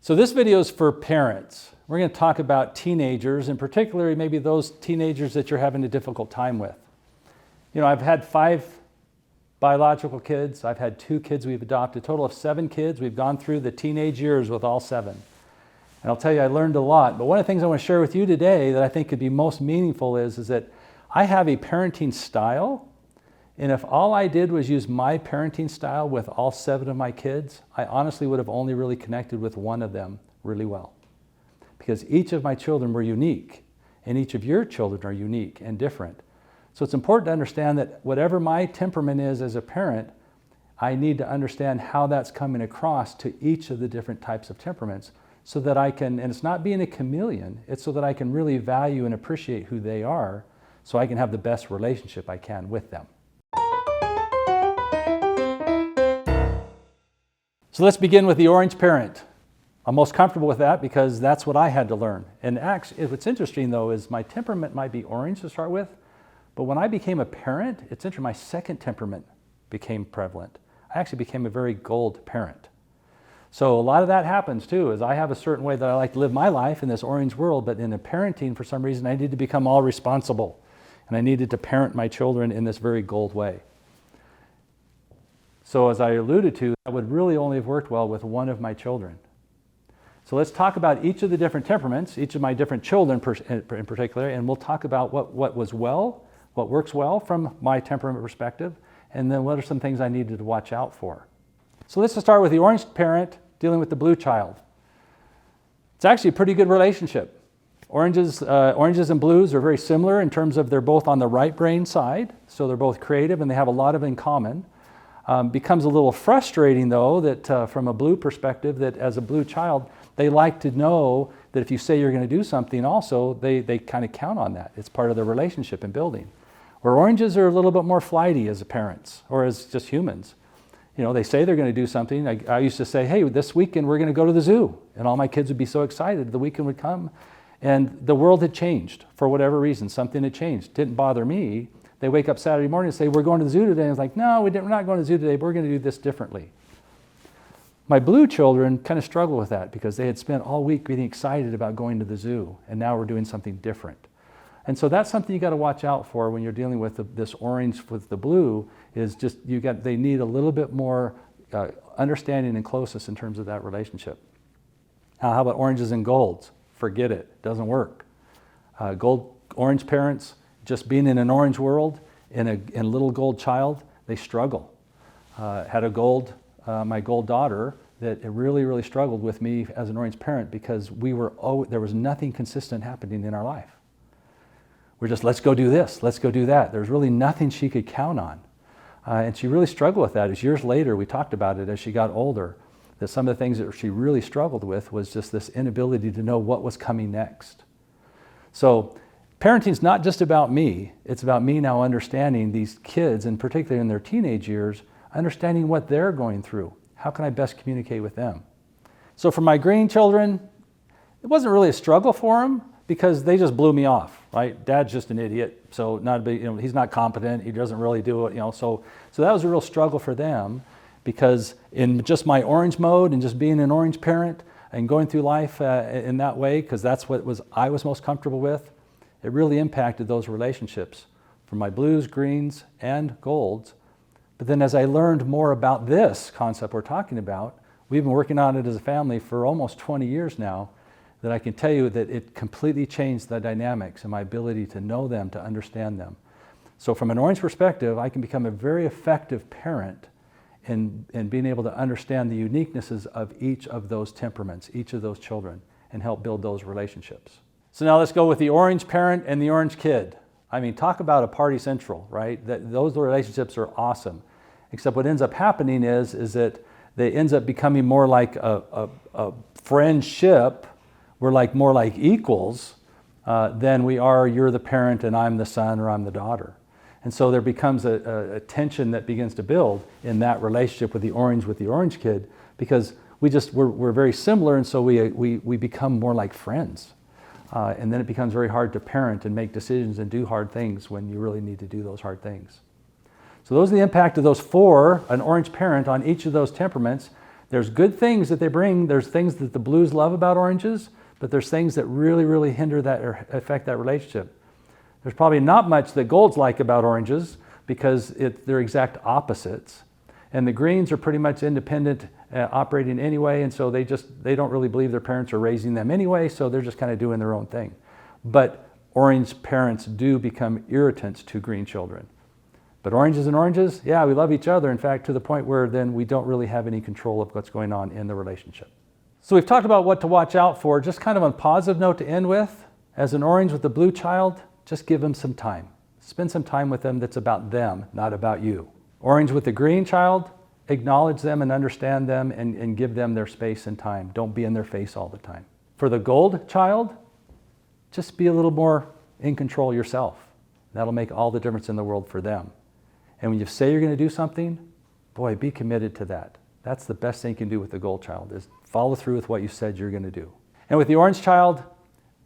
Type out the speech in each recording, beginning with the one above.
So this video is for parents. We're going to talk about teenagers, and particularly maybe those teenagers that you're having a difficult time with. You know, I've had 5 biological kids. I've had 2 kids we've adopted, a total of 7 kids. We've gone through the teenage years with all 7. And I'll tell you, I learned a lot. But one of the things I want to share with you today that I think could be most meaningful is that I have a parenting style. And if all I did was use my parenting style with all 7 of my kids, I honestly would have only really connected with one of them really well. Because each of my children were unique, and each of your children are unique and different. So it's important to understand that whatever my temperament is as a parent, I need to understand how that's coming across to each of the different types of temperaments so that I can, and it's not being a chameleon, it's so that I can really value and appreciate who they are so I can have the best relationship I can with them. So let's begin with the orange parent. I'm most comfortable with that because that's what I had to learn. And actually, what's interesting though is my temperament might be orange to start with, but when I became a parent, it's interesting, my second temperament became prevalent. I actually became a very gold parent. So a lot of that happens too, is I have a certain way that I like to live my life in this orange world, but in a parenting, for some reason, I needed to become all responsible. And I needed to parent my children in this very gold way. So as I alluded to, that would really only have worked well with one of my children. So let's talk about each of the different temperaments, each of my different children in particular, and we'll talk about what works well from my temperament perspective, and then what are some things I needed to watch out for. So let's just start with the orange parent dealing with the blue child. It's actually a pretty good relationship. Oranges and blues are very similar in terms of they're both on the right brain side, so they're both creative and they have a lot of in common. Becomes a little frustrating though that from a blue perspective, that as a blue child, they like to know that if you say you're going to do something also, they kind of count on that. It's part of the relationship and building. Where oranges are a little bit more flighty as parents or as just humans. You know, they say they're going to do something. I used to say, hey, this weekend we're going to go to the zoo. And all my kids would be so excited. The weekend would come and the world had changed for whatever reason. Something had changed. Didn't bother me. They wake up Saturday morning and say, we're going to the zoo today. And it's like, no, we're not going to the zoo today, but we're going to do this differently. My blue children kind of struggle with that because they had spent all week getting excited about going to the zoo, and now we're doing something different. And so that's something you got to watch out for when you're dealing with this orange with the blue, is just they need a little bit more understanding and closeness in terms of that relationship. Now, how about oranges and golds? Forget it. It doesn't work. Orange parents, just being in an orange world, in a little gold child, they struggle. Had my gold daughter that really, really struggled with me as an orange parent because there was nothing consistent happening in our life. We're just, let's go do this, let's go do that. There's really nothing she could count on. And she really struggled with that. As years later, we talked about it as she got older, that some of the things that she really struggled with was just this inability to know what was coming next. So parenting is not just about me. It's about me now understanding these kids, and particularly in their teenage years, understanding what they're going through. How can I best communicate with them? So for my green children, it wasn't really a struggle for them because they just blew me off, right? Dad's just an idiot, so he's not competent. He doesn't really do it, So that was a real struggle for them because in just my orange mode and just being an orange parent and going through life in that way, because that's what I was most comfortable with, it really impacted those relationships for my blues, greens, and golds. But then as I learned more about this concept we're talking about, we've been working on it as a family for almost 20 years now, that I can tell you that it completely changed the dynamics and my ability to know them, to understand them. So from an orange perspective, I can become a very effective parent in being able to understand the uniquenesses of each of those temperaments, each of those children, and help build those relationships. So now let's go with the orange parent and the orange kid. I mean, talk about a party central, right? Those relationships are awesome. Except what ends up happening is that they ends up becoming more like a friendship. We're more like equals than we are you're the parent and I'm the son or I'm the daughter. And so there becomes a tension that begins to build in that relationship with the orange kid because we're very similar, and so we become more like friends. And then it becomes very hard to parent and make decisions and do hard things when you really need to do those hard things. So those are the impact of those 4, an orange parent on each of those temperaments. There's good things that they bring. There's things that the blues love about oranges, but there's things that really, really hinder that or affect that relationship. There's probably not much that golds like about oranges because they're exact opposites. And the greens are pretty much independent, operating anyway, and so they don't really believe their parents are raising them anyway, so they're just kind of doing their own thing. But orange parents do become irritants to green children. But oranges and oranges, yeah, we love each other. In fact, to the point where then we don't really have any control of what's going on in the relationship. So we've talked about what to watch out for. Just kind of on a positive note to end with, as an orange with a blue child, just give them some time. Spend some time with them that's about them, not about you. Orange with a green child, acknowledge them and understand them and give them their space and time. Don't be in their face all the time. For the gold child, just be a little more in control yourself. That'll make all the difference in the world for them. And when you say you're going to do something, boy, be committed to that. That's the best thing you can do with the gold child, is follow through with what you said you're going to do. And with the orange child,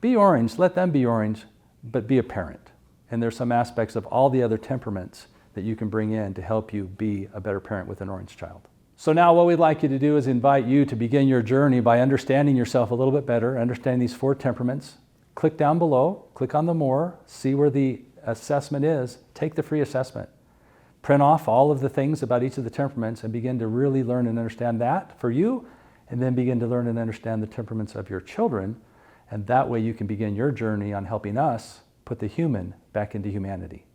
be orange, let them be orange, but be a parent. And there's some aspects of all the other temperaments that you can bring in to help you be a better parent with an orange child. So now what we'd like you to do is invite you to begin your journey by understanding yourself a little bit better, understanding these 4 temperaments. Click down below, click on the more, see where the assessment is, take the free assessment. Print off all of the things about each of the temperaments and begin to really learn and understand that for you, and then begin to learn and understand the temperaments of your children. And that way you can begin your journey on helping us put the human back into humanity.